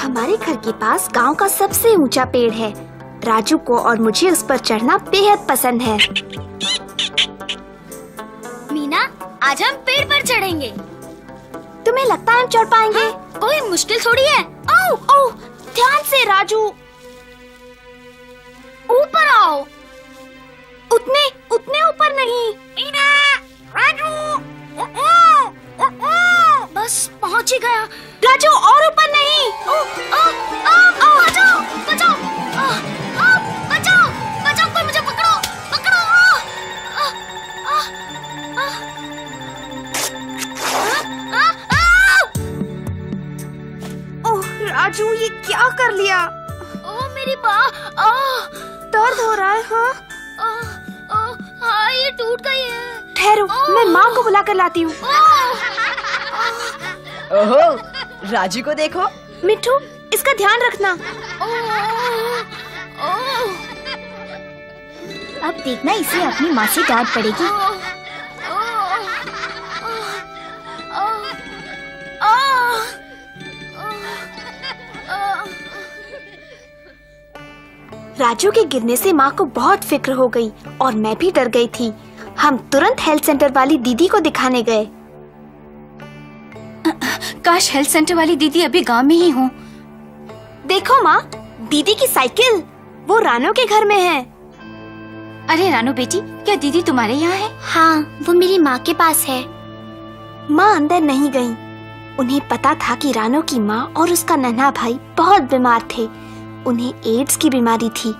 हमारे घर के पास गांव का सबसे ऊंचा पेड़ है। राजू को और मुझे उस पर चढ़ना बेहद पसंद है। मीना, आज हम पेड़ पर चढ़ेंगे। तुम्हें लगता है हम चढ़ पाएंगे? हाँ, कोई मुश्किल थोड़ी है। ओह ओह, ध्यान से राजू, ऊपर आओ। उतने उतने ऊपर नहीं। मीना, राजू, बस पहुंच ही गया। राजू और ऊपर नहीं। बचाओ, बचाओ, बचाओ, बचाओ, कोई मुझे पकड़ो, पकड़ो। ओह राजू, ये क्या कर लिया? ओह मेरी बाँ, दर्द हो रहा है। हाँ हाँ, ये टूट गई है। ठहरो, मैं माँ को बुला कर लाती हूँ। ओहो, राजू को देखो। मिट्ठू, इसका ध्यान रखना। अब देखना, इसे अपनी माँ से डांट पड़ेगी। राजू के गिरने से माँ को बहुत फिक्र हो गई और मैं भी डर गई थी। हम तुरंत हेल्थ सेंटर वाली दीदी को दिखाने गए। काश हेल्थ सेंटर वाली दीदी अभी गांव में ही हो। देखो माँ, दीदी की साइकिल, वो रानो के घर में है। अरे रानो बेटी, क्या दीदी तुम्हारे यहाँ है? हाँ, वो मेरी माँ के पास है। माँ अंदर नहीं गई। उन्हें पता था कि रानो की माँ और उसका नन्हा भाई बहुत बीमार थे। उन्हें एड्स की बीमारी थी।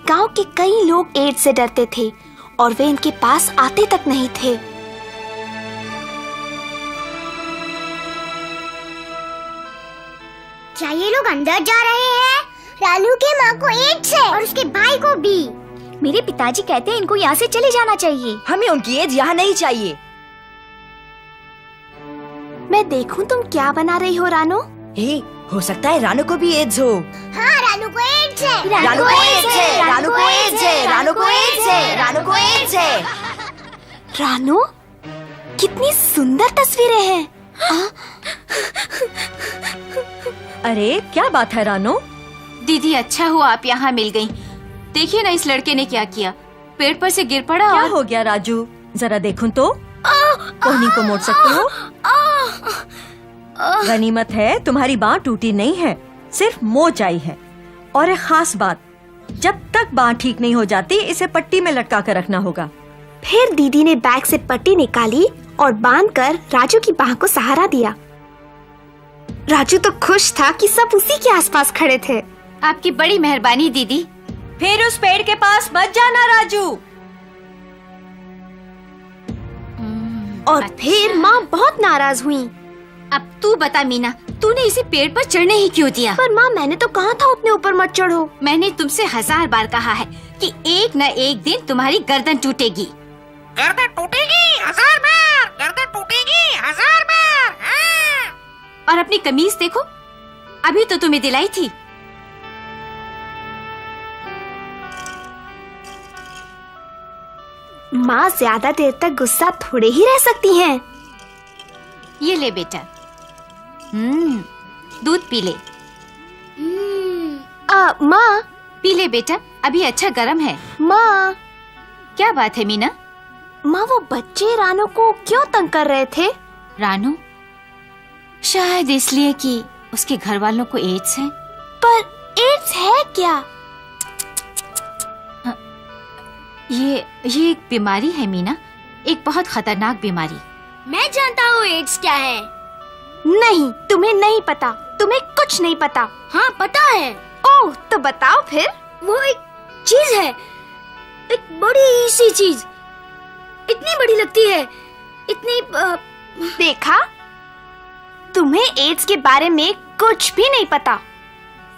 गांव के कई लोग एड्स से डरते थे और वे इनके पास आते तक नहीं थे। क्या ये लोग अंदर जा रहे हैं? रानू के माँ को एड्स है और उसके भाई को भी। मेरे पिताजी कहते हैं इनको यहाँ से चले जाना चाहिए। हमें उनकी एज यहाँ नहीं चाहिए। मैं देखूं तुम क्या बना रही हो रानो? हो सकता है रानू को भी एड्स हो। हाँ, रानू को एड्स है। रानू को एड्स है, रानू को एड्स है, रानू को एड्स है, रानू को एड्स है। रानो, कितनी सुंदर तस्वीरें हैं। अरे क्या बात है रानू? दीदी, अच्छा हुआ आप यहाँ मिल गयी। देखिए ना इस लड़के ने क्या किया, पेड़ पर से गिर पड़ा। क्या हो गया राजू? जरा देखूं तो। कोहनी को मोड़ सकते हो? गनीमत है तुम्हारी बाँह टूटी नहीं है, सिर्फ मोच आई है। और एक खास बात, जब तक बाँह ठीक नहीं हो जाती इसे पट्टी में लटका कर रखना होगा। फिर दीदी ने बैग से पट्टी निकाली और बांधकर राजू की बाह को सहारा दिया। राजू तो खुश था कि सब उसी के आसपास खड़े थे। आपकी बड़ी मेहरबानी दीदी। फिर उस पेड़ के पास मत जाना राजू। और फिर माँ बहुत नाराज हुई। अब तू बता मीना, तूने इसे पेड़ पर चढ़ने ही क्यों दिया? पर माँ, मैंने तो कहा था उतने ऊपर मत चढ़ो। मैंने तुमसे 1000 बार कहा है कि एक न एक दिन तुम्हारी गर्दन टूटेगी। गर्दन टूटेगी 1000 बार, गर्दन टूटेगी 1000 बार। हाँ। और अपनी कमीज देखो, अभी तो तुम्हें दिलाई थी। माँ ज्यादा देर तक गुस्सा थोड़े ही रह सकती हैं। ये ले बेटा, दूध पी ले। माँ, पी ले बेटा, अभी अच्छा गर्म है। माँ, क्या बात है मीना? माँ, वो बच्चे रानो को क्यों तंग कर रहे थे? रानू, शायद इसलिए कि उसके घर वालों को एड्स है। पर एड्स है क्या? ये एक बीमारी है मीना, एक बहुत खतरनाक बीमारी। मैं जानता हूँ एड्स क्या है। नहीं, तुम्हें नहीं पता, तुम्हें कुछ नहीं पता। हाँ, पता है। ओह, तो बताओ फिर। वो एक चीज है, एक बड़ी सी चीज, इतनी बड़ी लगती है, इतनी देखा, तुम्हें एड्स के बारे में कुछ भी नहीं पता।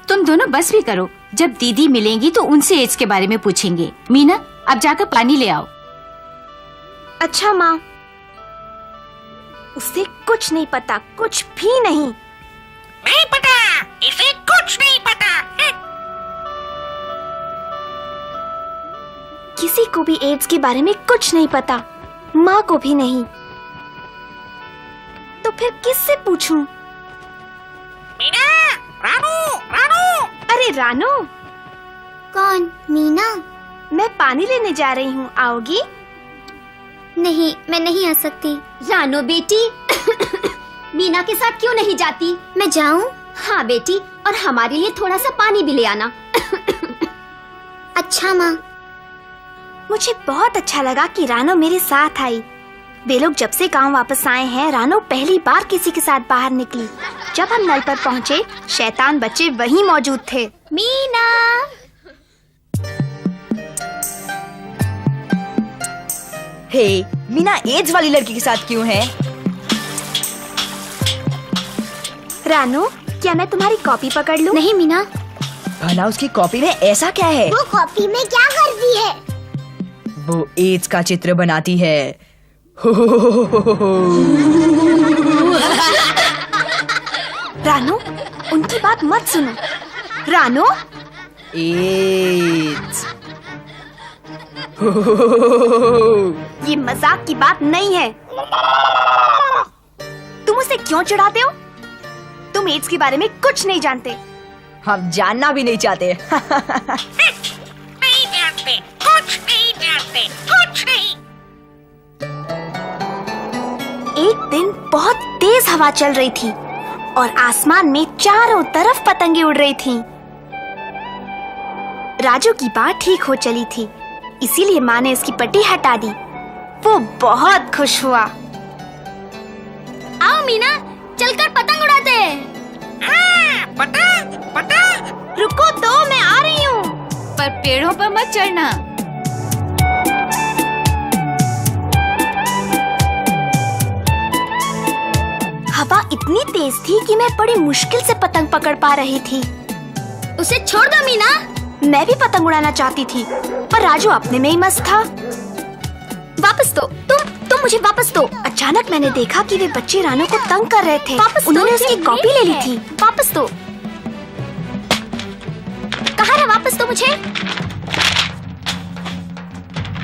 तुम दोनों बस भी करो, जब दीदी मिलेंगी तो उनसे एड्स के बारे में पूछेंगे। मीना, अब जाकर पानी ले आओ। अच्छा माँ, उसे कुछ नहीं पता, कुछ भी नहीं। नहीं पता, इसे कुछ नहीं पता। किसी को भी एड्स के बारे में कुछ नहीं पता, माँ को भी नहीं। तो फिर किससे पूछूं? मीना, रानू रानू। कौन? मीना? मैं पानी लेने जा रही हूँ, आओगी? नहीं, मैं नहीं आ सकती। रानो बेटी, मीना के साथ क्यों नहीं जाती? मैं जाऊं? हाँ बेटी, और हमारे लिए थोड़ा सा पानी भी ले आना। अच्छा माँ। मुझे बहुत अच्छा लगा कि रानो मेरे साथ आई। वे लोग जब से गांव वापस आए हैं, रानो पहली बार किसी के साथ बाहर निकली। जब हम नल पर पहुँचे, शैतान बच्चे वहीं मौजूद थे। मीना! हे, मीना एड्स वाली लड़की के साथ क्यों है? रानो, क्या मैं तुम्हारी कॉपी पकड़ लूं? नहीं मीना। भला उसकी कॉपी में ऐसा क्या है? वो कॉपी में क्या करती है? वो एड्स का चित्र बनाती है। रानो, उनकी बात मत सुनो। रानो, एड्स। ये मजाक की बात नहीं है। तुम उसे क्यों चिढ़ाते हो? तुम एड्स के बारे में कुछ नहीं जानते। हम जानना भी नहीं चाहते। नहीं जानते, कुछ नहीं जानते, कुछ नहीं। एक दिन बहुत तेज हवा चल रही थी और आसमान में चारों तरफ पतंगे उड़ रही थीं। राजू की बात ठीक हो चली थी, इसीलिए माँ ने उसकी पट्टी हटा दी। वो बहुत खुश हुआ। आओ मीना, चलकर पतंग उड़ाते हैं। हाँ, पतंग। रुको तो, मैं आ रही हूँ। पर पेड़ों पर मत चढ़ना। हवा इतनी तेज थी कि मैं बड़ी मुश्किल से पतंग पकड़ पा रही थी। उसे छोड़ दो मीना। मैं भी पतंग उड़ाना चाहती थी, पर राजू अपने में ही मस्त था। वापस दो, तुम मुझे वापस दो। अचानक मैंने देखा कि वे बच्चे रानो को तंग कर रहे थे। उन्होंने उसकी कॉपी ले ली थी। वापस दो। कहाँ है? वापस दो मुझे।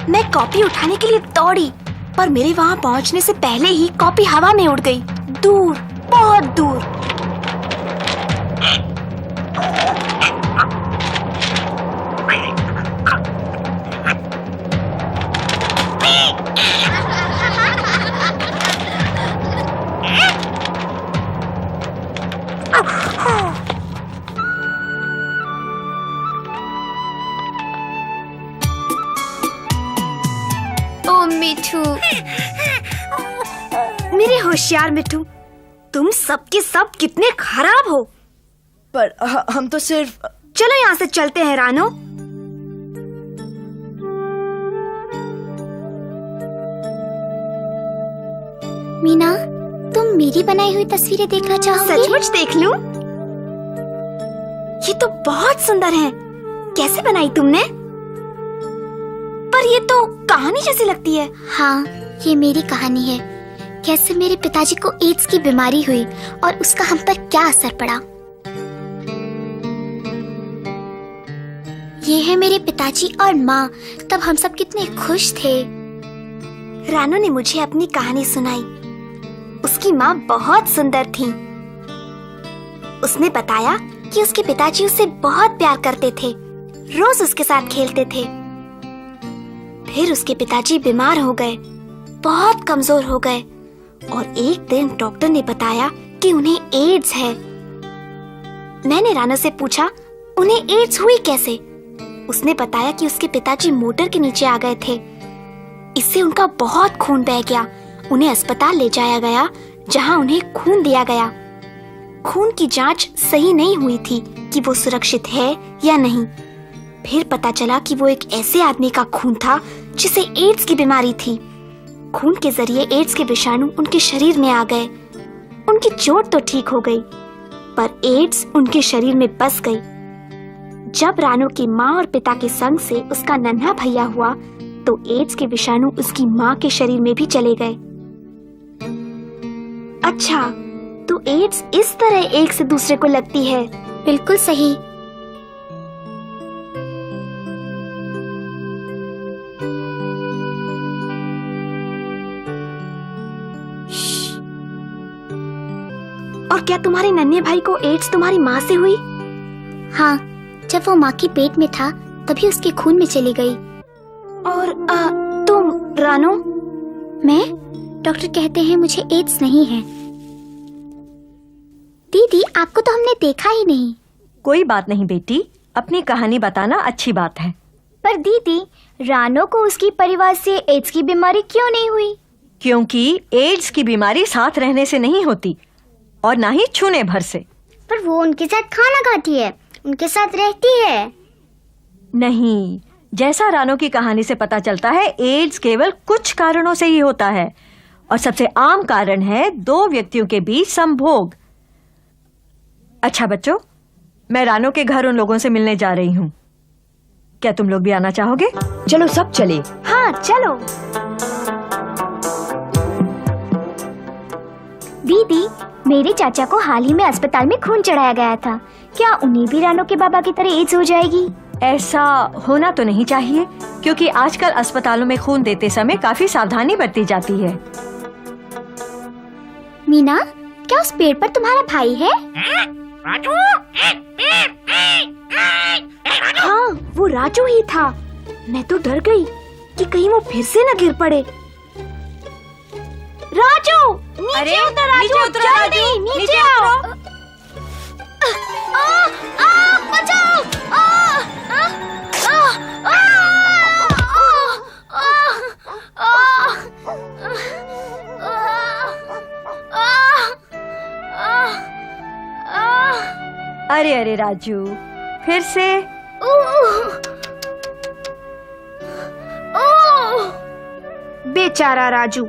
मैं कॉपी उठाने के लिए दौड़ी, पर मेरे वहाँ पहुँचने से पहले ही कॉपी हवा में उड़ गई, दूर, बहुत दूर। ओ मिठू, मेरे होशियार मिठू, तुम सबके सब कितने खराब हो। पर हम तो सिर्फ। चलो यहाँ से चलते हैं रानो। मीना, तुम मेरी बनाई हुई तस्वीरें देखना चाहोगी? सचमुच देख लूं? ये तो बहुत सुंदर हैं। कैसे बनाई तुमने? पर ये तो कहानी जैसी लगती है। हाँ, ये मेरी कहानी है। कैसे मेरे पिताजी को एड्स की बीमारी हुई और उसका हम पर क्या असर पड़ा। ये है मेरे पिताजी और माँ। तब हम सब कितने खुश थे। रानो ने मुझे अपनी कहानी सुनाई। उसकी माँ बहुत सुंदर थी। उसने बताया कि उसके पिताजी उसे बहुत प्यार करते थे, रोज उसके साथ खेलते थे। फिर उसके पिताजी बीमार हो गए, बहुत कमजोर हो गए और एक दिन डॉक्टर ने बताया कि उन्हें एड्स है। मैंने रानो से पूछा, उन्हें एड्स हुई कैसे? उसने बताया कि उसके पिताजी मोटर के नीचे आ गए थे। इससे उनका बहुत खून बह गया। उन्हें अस्पताल ले जाया गया, जहां उन्हें खून दिया गया। खून की जांच सही नहीं हुई थी कि वो सुरक्षित है या नहीं। फिर पता चला कि वो एक ऐसे आदमी का खून था जिसे एड्स की बीमारी थी। खून के जरिए एड्स के विषाणु उनके शरीर में आ गए। उनकी चोट तो ठीक हो गई, पर एड्स उनके शरीर में बस गई। जब रानो की माँ और पिता के संग से उसका नन्हा भैया हुआ, तो एड्स के विषाणु उसकी माँ के शरीर में भी चले गए। अच्छा, तो एड्स इस तरह एक से दूसरे को लगती है। बिल्कुल सही। और क्या तुम्हारे नन्हे भाई को एड्स तुम्हारी माँ से हुई? हाँ, जब वो माँ के पेट में था तभी उसके खून में चली गई। और तुम रानो? मैं? डॉक्टर कहते हैं मुझे एड्स नहीं है। दीदी, आपको तो हमने देखा ही नहीं। कोई बात नहीं बेटी, अपनी कहानी बताना अच्छी बात है। पर दीदी, रानो को उसकी परिवार से एड्स की बीमारी क्यों नहीं हुई? क्योंकि एड्स की बीमारी साथ रहने से नहीं होती और ना ही छूने भर से। पर वो उनके साथ खाना खाती है, उनके साथ रहती है। नहीं, जैसा रानो की कहानी से पता चलता है, एड्स केवल कुछ कारणों से ही होता है और सबसे आम कारण है 2 व्यक्तियों के बीच संभोग। अच्छा बच्चों, मैं रानो के घर उन लोगों से मिलने जा रही हूँ। क्या तुम लोग भी आना चाहोगे? चलो सब चले। हाँ चलो। दीदी, मेरे चाचा को हाल ही में अस्पताल में खून चढ़ाया गया था। क्या उन्हें भी रानो के बाबा की तरह एड्स हो जाएगी? ऐसा होना तो नहीं चाहिए, क्योंकि आजकल अस्पतालों में खून देते समय काफी सावधानी बरती जाती है। मीना, क्या उस पेड़ पर तुम्हारा भाई है? राजू, हाँ, वो राजू ही था। मैं तो डर गई कि कहीं वो फिर से न गिर पड़े। राजू, नीचे उतर राजू, जल्दी नीचे आओ। बचाओ! अरे अरे राजू, फिर से? बेचारा राजू,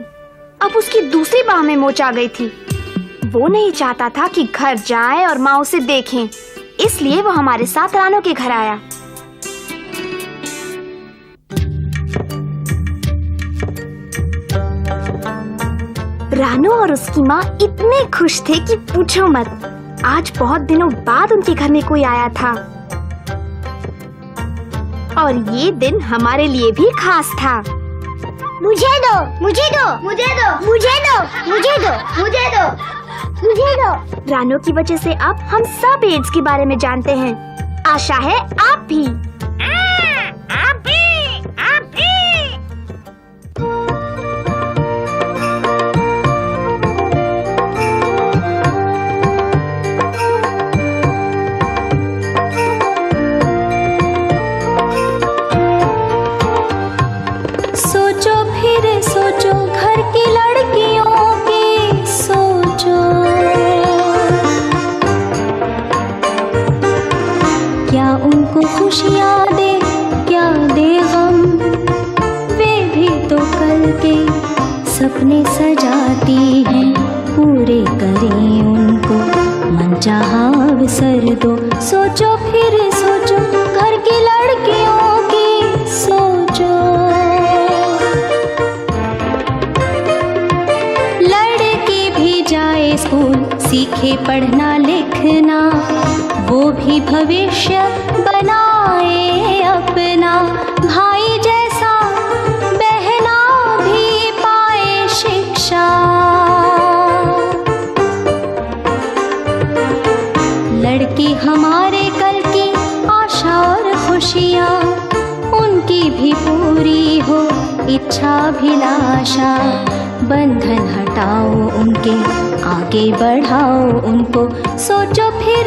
अब उसकी दूसरी बाह में मोच आ गई थी। वो नहीं चाहता था कि घर जाए और माँ उसे देखें, इसलिए वो हमारे साथ रानो के घर आया। रानो और उसकी माँ इतने खुश थे कि पूछो मत। आज बहुत दिनों बाद उनके घर में कोई आया था और ये दिन हमारे लिए भी खास था। मुझे दो, मुझे दो, मुझे दो, मुझे दो, मुझे दो, मुझे दो, मुझे दो। रानो की वजह से अब हम सब एड्स के बारे में जानते हैं। आशा है आप भी। आप भी, आप भी। सोचो फिर सोचो घर की लड़कियों की सोचो, क्या उनको खुशियाँ दे क्या दे गम, वे भी तो कल के सपने सजाती हैं, पूरे करें उनको मनचाहा अवसर दो। सोचो फिर सोचो घर की लड़कियों की सोचो, लड़की भी जाए स्कूल सीखे पढ़ना लिखना, वो भी भविष्य बनाए अपना, भाई जैसा बहना भी पाए शिक्षा। लड़की हमारे कल की आशा और खुशियाँ, उनकी भी पूरी हो इच्छाभिलाषा। बंधन हटाओ उनके, आगे बढ़ाओ उनको, सोचो फिर